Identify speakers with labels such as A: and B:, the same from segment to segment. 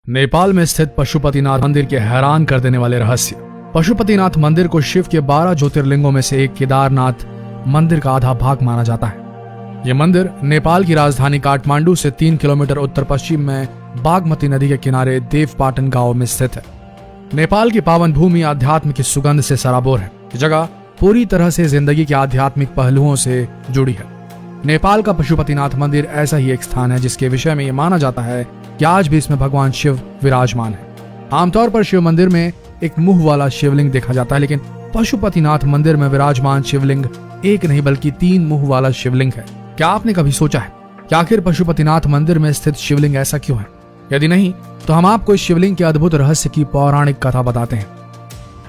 A: नेपाल में स्थित पशुपतिनाथ मंदिर के हैरान कर देने वाले रहस्य। पशुपतिनाथ मंदिर को शिव के 12 ज्योतिर्लिंगों में से एक केदारनाथ मंदिर का आधा भाग माना जाता है। यह मंदिर नेपाल की राजधानी काठमांडू से 3 किलोमीटर उत्तर पश्चिम में बागमती नदी के किनारे देवपाटन गांव में स्थित है। नेपाल की पावन भूमि आध्यात्म की सुगंध से सराबोर है। यह जगह पूरी तरह से जिंदगी के आध्यात्मिक पहलुओं से जुड़ी है। नेपाल का पशुपतिनाथ मंदिर ऐसा ही एक स्थान है जिसके विषय में यह माना जाता है कि आज भी इसमें भगवान शिव विराजमान है। आमतौर पर शिव मंदिर में एक मुंह वाला शिवलिंग देखा जाता है, लेकिन पशुपतिनाथ मंदिर में विराजमान शिवलिंग एक नहीं बल्कि 3 मुंह वाला शिवलिंग है। क्या आपने कभी सोचा है कि आखिर पशुपतिनाथ मंदिर में स्थित शिवलिंग ऐसा क्यों है? यदि नहीं तो हम आपको इस शिवलिंग के अद्भुत रहस्य की पौराणिक कथा बताते हैं।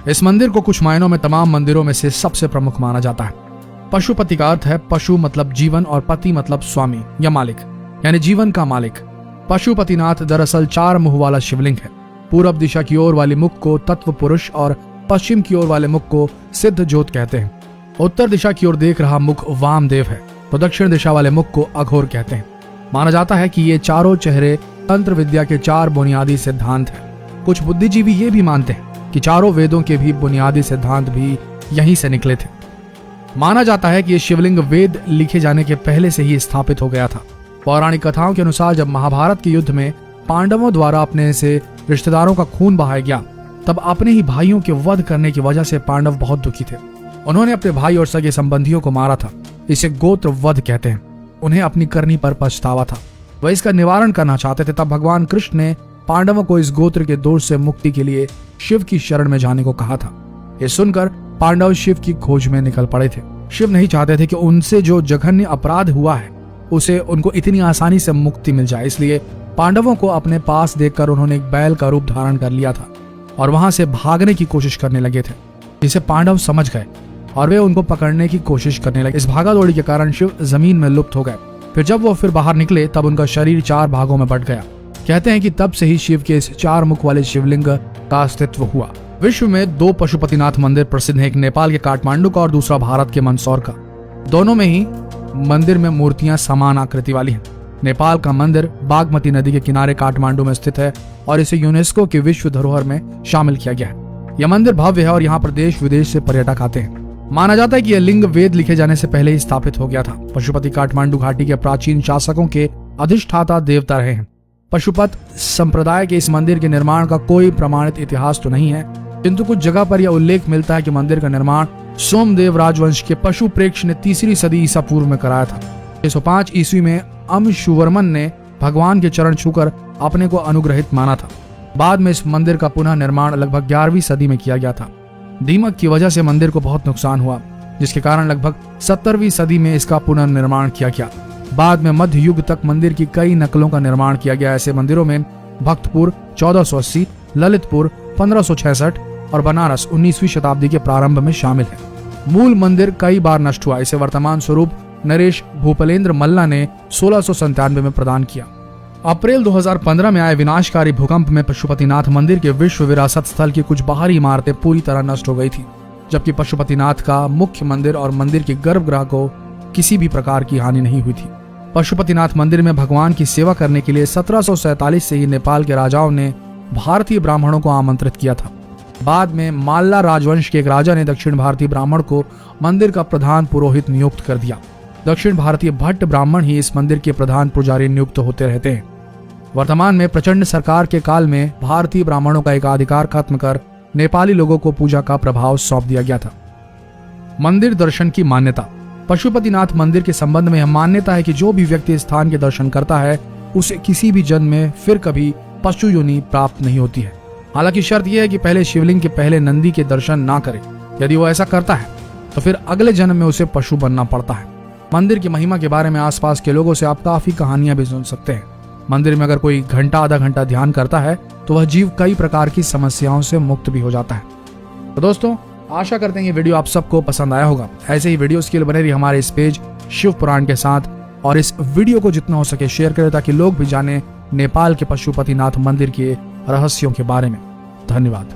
A: इस मंदिर को कुछ मायनों में तमाम मंदिरों में से सबसे प्रमुख माना जाता है। पशुपति का अर्थ है पशु मतलब जीवन और पति मतलब स्वामी या मालिक, यानी जीवन का मालिक। पशुपतिनाथ दरअसल 4 मुंह वाला शिवलिंग है। पूरब दिशा की ओर वाले मुख को तत्व पुरुष और पश्चिम की ओर वाले मुख को सिद्ध ज्योत कहते हैं। उत्तर दिशा की ओर देख रहा मुख वामदेव है तो दक्षिण दिशा वाले मुख को अघोर कहते हैं। माना जाता है कि ये चारों चेहरे तंत्र विद्या के 4 बुनियादी सिद्धांत हैं। कुछ बुद्धिजीवी ये भी मानते हैं कि चारों वेदों के भी बुनियादी सिद्धांत भी यहीं से निकले थे। माना जाता है कि ये शिवलिंग वेद लिखे जाने के पहले से ही स्थापित हो गया था। पौराणिक कथाओं के अनुसार जब महाभारत के युद्ध में पांडवों द्वारा अपने से रिश्तेदारों का खून बहाया गया, तब अपने ही भाइयों के वध करने की वजह से पांडव बहुत दुखी थे। उन्होंने अपने भाई और सगे संबंधियों को मारा था। इसे गोत्र वध कहते हैं। उन्हें अपनी करनी पर पछतावा था। वह इसका निवारण करना चाहते थे। तब भगवान कृष्ण ने पांडवों को इस गोत्र के दोष से मुक्ति के लिए शिव की शरण में जाने को कहा था। ये सुनकर पांडव शिव की खोज में निकल पड़े थे। शिव नहीं चाहते थे कि उनसे जो जघन्य अपराध हुआ है उसे उनको इतनी आसानी से मुक्ति मिल जाए, इसलिए पांडवों को अपने पास देखकर उन्होंने एक बैल का रूप धारण कर लिया था और वहां से भागने की कोशिश करने लगे थे, जिसे पांडव समझ गए और वे उनको पकड़ने की कोशिश करने लगे। इस भागादौड़ी के कारण शिव जमीन में लुप्त हो गए। फिर जब वो फिर बाहर निकले तब उनका शरीर 4 भागों में बंट गया। कहते हैं कि तब से ही शिव के इस 4 मुख वाले शिवलिंग का अस्तित्व हुआ। विश्व में 2 पशुपतिनाथ मंदिर प्रसिद्ध हैं, एक नेपाल के काठमांडू का और दूसरा भारत के मंदसौर का। दोनों में ही मंदिर में मूर्तियां समान आकृति वाली हैं। नेपाल का मंदिर बागमती नदी के किनारे काठमांडू में स्थित है और इसे यूनेस्को के विश्व धरोहर में शामिल किया गया है। यह मंदिर भव्य है और यहाँ पर देश विदेश से पर्यटक आते हैं। माना जाता है कि यह लिंग वेद लिखे जाने से पहले ही स्थापित हो गया था। पशुपति काठमांडू घाटी के प्राचीन शासकों के अधिष्ठाता देवता रहे हैं। पशुपत संप्रदाय के इस मंदिर के निर्माण का कोई प्रमाणित इतिहास तो नहीं है, किंतु कुछ जगह पर यह उल्लेख मिलता है कि मंदिर का निर्माण सोमदेव राजवंश के पशु प्रेक्ष ने 3री सदी ईसा पूर्व में कराया था। 605 ईस्वी में अमशुवर्मन ने भगवान के चरण छूकर अपने को अनुग्रहित माना था। बाद में इस मंदिर का पुनः निर्माण लगभग 11वीं सदी में किया गया था। दीमक की वजह से मंदिर को बहुत नुकसान हुआ, जिसके कारण लगभग 70वीं सदी में इसका पुनर्निर्माण किया गया। बाद में मध्य युग तक मंदिर की कई नकलों का निर्माण किया गया। ऐसे मंदिरों में भक्तपुर 1480, ललितपुर 1566 और बनारस 19वीं शताब्दी के प्रारंभ में शामिल है। मूल मंदिर कई बार नष्ट हुआ। इसे वर्तमान स्वरूप नरेश भूपलेंद्र मल्ला ने 1697 में प्रदान किया। अप्रैल 2015 में आए विनाशकारी भूकंप में पशुपतिनाथ मंदिर के विश्व विरासत स्थल की कुछ बाहरी इमारतें पूरी तरह नष्ट हो गई थी, जबकि पशुपतिनाथ का मुख्य मंदिर और मंदिर के गर्भगृह को किसी भी प्रकार की हानि नहीं हुई थी। पशुपतिनाथ मंदिर में भगवान की सेवा करने के लिए 1747 से ही नेपाल के राजाओं ने भारतीय ब्राह्मणों को आमंत्रित किया था। बाद में माल्ला राजवंश के एक राजा ने दक्षिण भारतीय ब्राह्मण को मंदिर का प्रधान पुरोहित नियुक्त कर दिया। दक्षिण भारतीय भट्ट ब्राह्मण ही इस मंदिर के प्रधान पुजारी नियुक्त होते रहते हैं। वर्तमान में प्रचंड सरकार के काल में भारतीय ब्राह्मणों का एकाधिकार खत्म कर नेपाली लोगों को पूजा का प्रभाव सौंप दिया गया था। मंदिर दर्शन की मान्यता। पशुपतिनाथ मंदिर के संबंध में यह मान्यता है कि जो भी व्यक्ति स्थान के दर्शन करता है उसे किसी भी जन्म में फिर कभी पशु योनि प्राप्त नहीं होती है। हालांकि शर्त यह है कि पहले शिवलिंग के पहले नंदी के दर्शन ना करे। यदि वो ऐसा करता है तो फिर अगले जन्म में उसे पशु बनना पड़ता है। मंदिर की महिमा के बारे में आसपास के लोगों से आप काफी कहानियां भी सुन सकते हैं। मंदिर में अगर कोई घंटा आधा घंटा ध्यान करता है तो वह जीव कई प्रकार की समस्याओं से मुक्त भी हो जाता है। तो दोस्तों, आशा करते हैं ये वीडियो आप सबको पसंद आया होगा। ऐसे ही वीडियोस के लिए बने रहिए हमारे इस पेज शिव पुराण के साथ और इस वीडियो को जितना हो सके शेयर करें ताकि लोग भी जाने नेपाल के पशुपतिनाथ मंदिर के रहस्यों के बारे में। धन्यवाद।